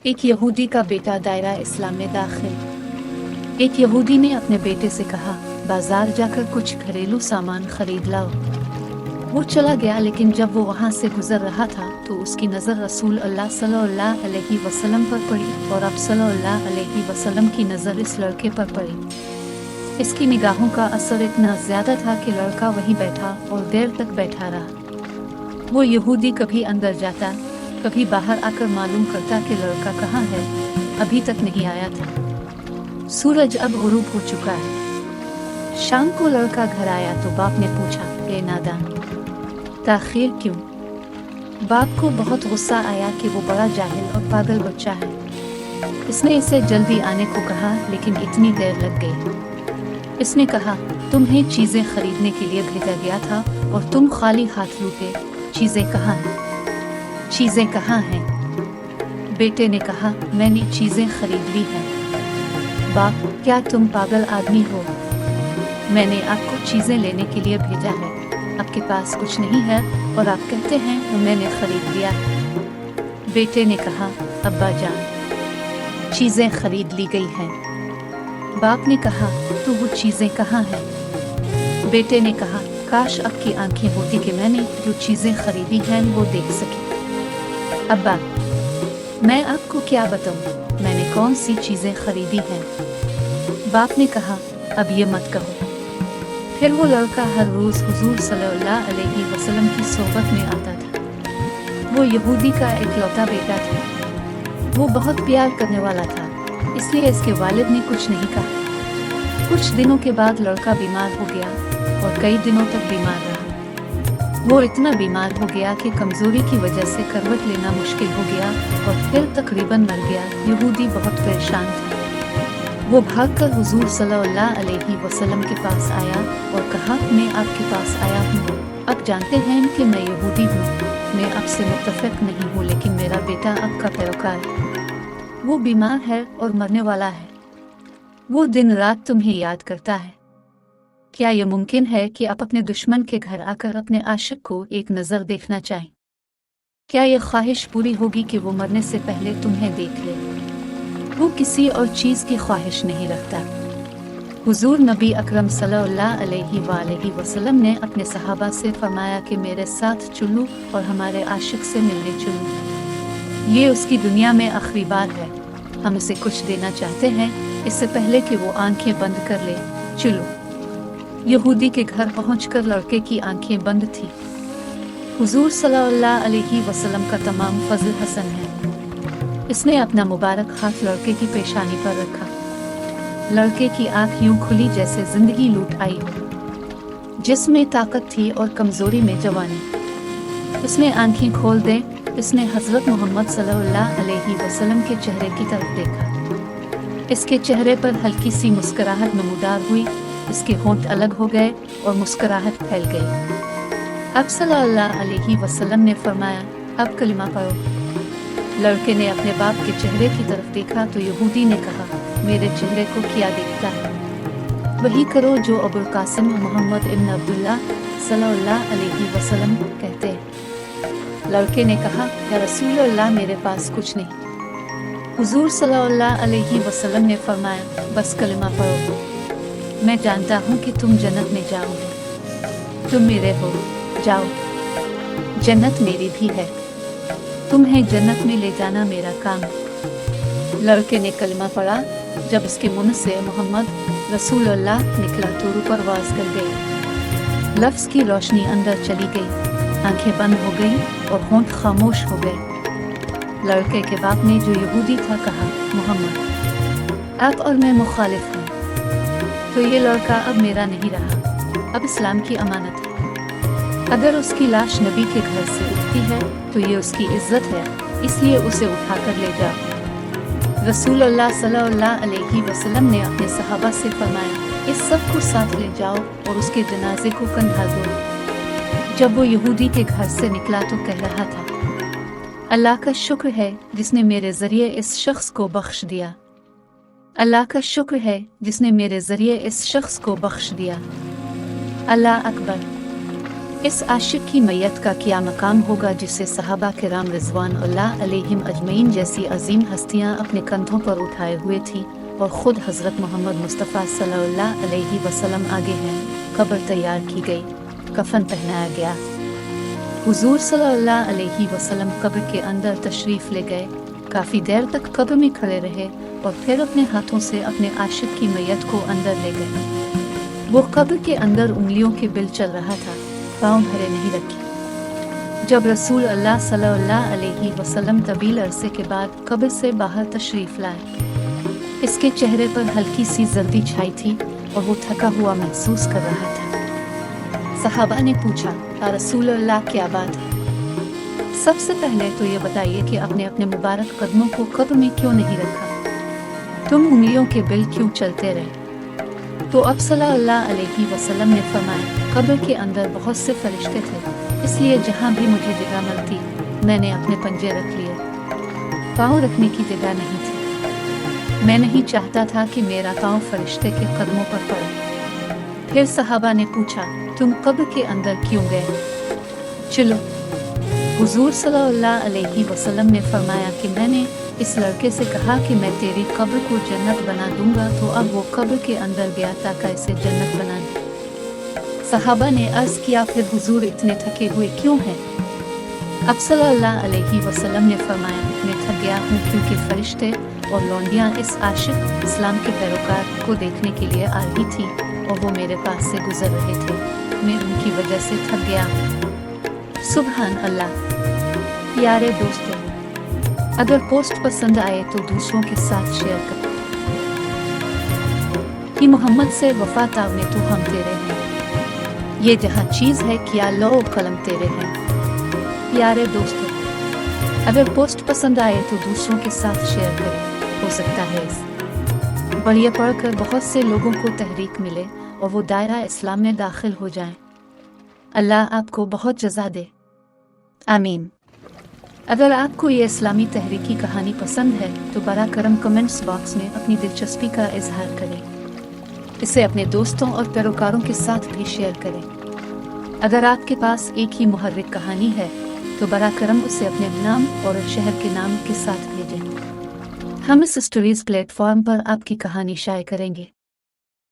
एक यहूदी का बेटा दायरा इस्लाम में दाखिल। एक यहूदी ने अपने बेटे से कहा, बाजार जाकर कुछ घरेलू सामान खरीद लाओ। वो चला गया, लेकिन जब वो वहाँ से गुजर रहा था तो उसकी नज़र रसूल अल्लाह सल्लल्लाहु अलैहि वसल्लम पर पड़ी और अब सल्लल्लाहु अलैहि वसल्लम की नज़र इस लड़के पर पड़ी। इसकी निगाहों का असर इतना ज़्यादा था कि लड़का वहीं बैठा और देर तक बैठा रहा। वो यहूदी कभी अंदर जाता, कभी बाहर आकर मालूम करता कि लड़का कहाँ है, अभी तक नहीं आया था। सूरज अब गुरूब हो चुका है। शाम को लड़का घर आया तो बाप ने पूछा, ए नादान, ताखीर क्यों? बाप को बहुत गुस्सा आया कि वो बड़ा जाहिल और पागल बच्चा है। इसने इसे जल्दी आने को कहा, लेकिन इतनी देर लग गई। इसने कहा, तुम्हें चीजें खरीदने के लिए भेजा गया था और तुम खाली हाथ लौटे। चीजें कहाँ हैं? चीजें कहाँ हैं? बेटे ने कहा, मैंने चीजें खरीद ली हैं। बाप, क्या तुम पागल आदमी हो? मैंने आपको चीजें लेने के लिए भेजा है, आपके पास कुछ नहीं है और आप कहते हैं तो मैंने खरीद लिया है। बेटे ने कहा, अब्बा जान, चीजें खरीद ली गई हैं। बाप ने कहा, तो वो चीजें कहाँ हैं? बेटे ने कहा, काश आपकी आंखें होती कि मैंने जो चीजें खरीदी हैं वो देख सकी। अब्बा, मैं आपको क्या बताऊं, मैंने कौन सी चीजें खरीदी हैं? बाप ने कहा, अब ये मत कहो। फिर वो लड़का हर रोज हुजूर सल्लल्लाहु अलैहि वसल्लम की सोहबत में आता था। वो यहूदी का इकलौता बेटा था। वो बहुत प्यार करने वाला था, इसलिए इसके वालिद ने कुछ नहीं कहा। कुछ दिनों के बाद लड़का बीमार हो गया और कई दिनों तक बीमार रहा। वो इतना बीमार हो गया कि कमजोरी की वजह से करवट लेना मुश्किल हो गया और फिर तकरीबन मर गया। यहूदी बहुत परेशान था। वो भागकर हुजूर सल्लल्लाहु अलैहि वसल्लम के पास आया और कहा, मैं आपके पास आया हूँ। आप जानते हैं कि मैं यहूदी हूँ, मैं आपसे मुत्तफिक नहीं हूँ, लेकिन मेरा बेटा आपका पैरोकार है। वो बीमार है और मरने वाला है। वो दिन रात तुम्हें याद करता है। क्या यह मुमकिन है कि आप अपने दुश्मन के घर आकर अपने आशिक को एक नज़र देखना चाहें? क्या यह ख्वाहिश पूरी होगी कि वो मरने से पहले तुम्हें देख ले? वो किसी और चीज़ की ख्वाहिश नहीं रखता। हुजूर नबी अकरम सल्लल्लाहु अलैहि वसल्लम ने अपने सहाबा से फरमाया कि मेरे साथ चलो और हमारे आशिक से मिलने चलो। ये उसकी दुनिया में आखिरी बार है। हम उसे कुछ देना चाहते हैं इससे पहले कि वो आंखें बंद कर ले। चलो। यहूदी के घर पहुंचकर लड़के की आंखें बंद थी। हुजूर सल्लल्लाहु अलैहि वसल्लम का तमाम फजल हसन है। इसने अपना मुबारक हाथ लड़के की पेशानी पर रखा। लड़के की आंख यूं खुली जैसे जिंदगी लूट आई हो। जिसमें ताकत थी और कमजोरी में जवानी। उसने आंखें खोल दे, इसने हजरत मोहम्मद सल्लल्लाहु अलैहि वसल्लम के चेहरे की तरफ देखा। इसके चेहरे पर हल्की सी मुस्कुराहट नमूदार हुई। इसके होंठ अलग हो गए और मुस्कुराहट फैल गई। अब सल्लल्लाहु अलैहि वसल्लम ने फरमाया, अब कलिमा पढ़ो। लड़के ने अपने बाप के चेहरे की तरफ देखा तो यहूदी ने कहा, मेरे चेहरे को क्या देखता है? वही करो जो अबुल कासिम मोहम्मद इब्न अब्दुल्लाह सल्लल्लाहु अलैहि वसल्लम कहते हैं। लड़के ने कहा, या रसूल अल्लाह, मेरे पास कुछ नहीं। हुजूर सल्लल्लाहु अलैहि वसल्लम ने फरमाया, बस कलिमा पढ़ो। मैं जानता हूँ कि तुम जन्नत में जाओगे। तुम मेरे हो, जाओ। जन्नत मेरी भी है। तुम्हें जन्नत में ले जाना मेरा काम है। लड़के ने कलिमा पढ़ा। जब उसके मुंह से मोहम्मद रसूल अल्लाह निकला तो रूह परवाज़ कर गई। लफ्ज़ की रोशनी अंदर चली गई, आंखें बंद हो गई और होंठ खामोश हो गए। लड़के के बाप ने, जो यहूदी था, कहा, मोहम्मद, आप और मैं मुखालिफ हैं, तो ये लड़का अब मेरा नहीं रहा, अब इस्लाम की अमानत है। अगर उसकी लाश नबी के घर से उठती है तो ये उसकी इज्जत है, इसलिए उसे उठाकर ले जाओ। रसूल अल्लाह सल्लल्लाहु अलैहि वसल्लम ने अपने सहाबा से फरमाया, इस सब को साथ ले जाओ और उसके जनाजे को कंधा दो। जब वो यहूदी के घर से निकला तो कह रहा था, अल्लाह का शुक्र है जिसने मेरे जरिए इस शख्स को बख्श दिया। अल्लाह का शुक्र है जिसने मेरे जरिए इस शख्स को बख्श दिया। अल्लाह अकबर। इस आशिक की मैयत का क्या मकाम होगा जिसे सहाबा किराम रिज़वान अल्लाह अलैहिम अजमईन जैसी अजीम हस्तियां अपने कंधों पर उठाए हुए थी और ख़ुद हज़रत मोहम्मद मुस्तफ़ा सल्लल्लाहु अलैहि वसल्लम आगे हैं। कब्र तैयार की गई, कफन पहनाया गया। हुजूर सल्लल्लाहु अलैहि वसल्लम कब्र के अंदर तशरीफ़ ले गए, काफ़ी देर तक कब्र में खड़े रहे और फिर अपने हाथों से अपने आशिक की मैयत को अंदर ले गए। वो कब्र के अंदर उंगलियों के बिल चल रहा था, पाँव भरे नहीं रखी। जब रसूल अल्लाह सल्लल्लाहु अलैहि वसल्लम तवील अरसे के बाद कब्र से बाहर तशरीफ़ लाए, इसके चेहरे पर हल्की सी जर्दी छाई थी और वो थका हुआ महसूस कर रहा था। सहाबा ने पूछा, या रसूल अल्लाह क्या बात है? सबसे पहले तो ये बताइए कि आपने अपने मुबारक कदमों को कब्र में क्यों नहीं रखा? तुम उंगलियों के बिल क्यों चलते रहे? तो अब सल्लल्लाहु अलैहि वसल्लम ने फरमाया, कब्र के अंदर बहुत से फरिश्ते थे, इसलिए जहाँ भी मुझे जगह मिलती मैंने अपने पंजे रख लिए। पाँव रखने की जगह नहीं थी। मैं नहीं चाहता था कि मेरा पाँव फरिश्ते के कदमों पर पड़े। फिर सहाबा ने पूछा, तुम कब्र के अंदर क्यों गए? चलो। हुजूर सल्लल्लाहु अलैहि वसल्लम ने फरमाया कि मैंने इस लड़के से कहा कि मैं तेरी कब्र को जन्नत बना दूंगा, तो अब वो कब्र के अंदर गया ताकि इसे जन्नत बना दे। सहाबा ने अर्ज किया, फिर हुजूर इतने थके हुए क्यों हैं? अब सल्लल्लाहु अलैहि वसल्लम ने फरमाया, मैं थक गया हूँ क्योंकि फरिश्ते और लौंडियाँ इस आशिक इस्लाम के पैरोकार को देखने के लिए आ रही थी और वो मेरे पास से गुजर रहे थे। मैं उनकी वजह से थक गया। सुभान अल्लाह। प्यारे दोस्तों, अगर पोस्ट पसंद आए तो दूसरों के साथ शेयर करें। कि मोहम्मद से वफा तावने तो हम तेरे हैं, ये जहाँ चीज़ है किया लो कलम तेरे हैं। प्यारे दोस्तों, अगर पोस्ट पसंद आए तो दूसरों के साथ शेयर करें। हो सकता है इस बढ़िया पढ़कर बहुत से लोगों को तहरीक मिले और वो दायरा इस्लाम में दाखिल हो जाएं। अल्लाह आपको बहुत जज़ा दे, आमीन। अगर आपको ये इस्लामी तहरीकी कहानी पसंद है तो बरा करम कमेंट्स बॉक्स में अपनी दिलचस्पी का इजहार करें। इसे अपने दोस्तों और पैरोकारों के साथ भी शेयर करें। अगर आपके पास एक ही मुहर्रिक कहानी है तो बरा करम उसे अपने नाम और शहर के नाम के साथ भेजें। हम इस स्टोरीज प्लेटफॉर्म पर आपकी कहानी शाये करेंगे।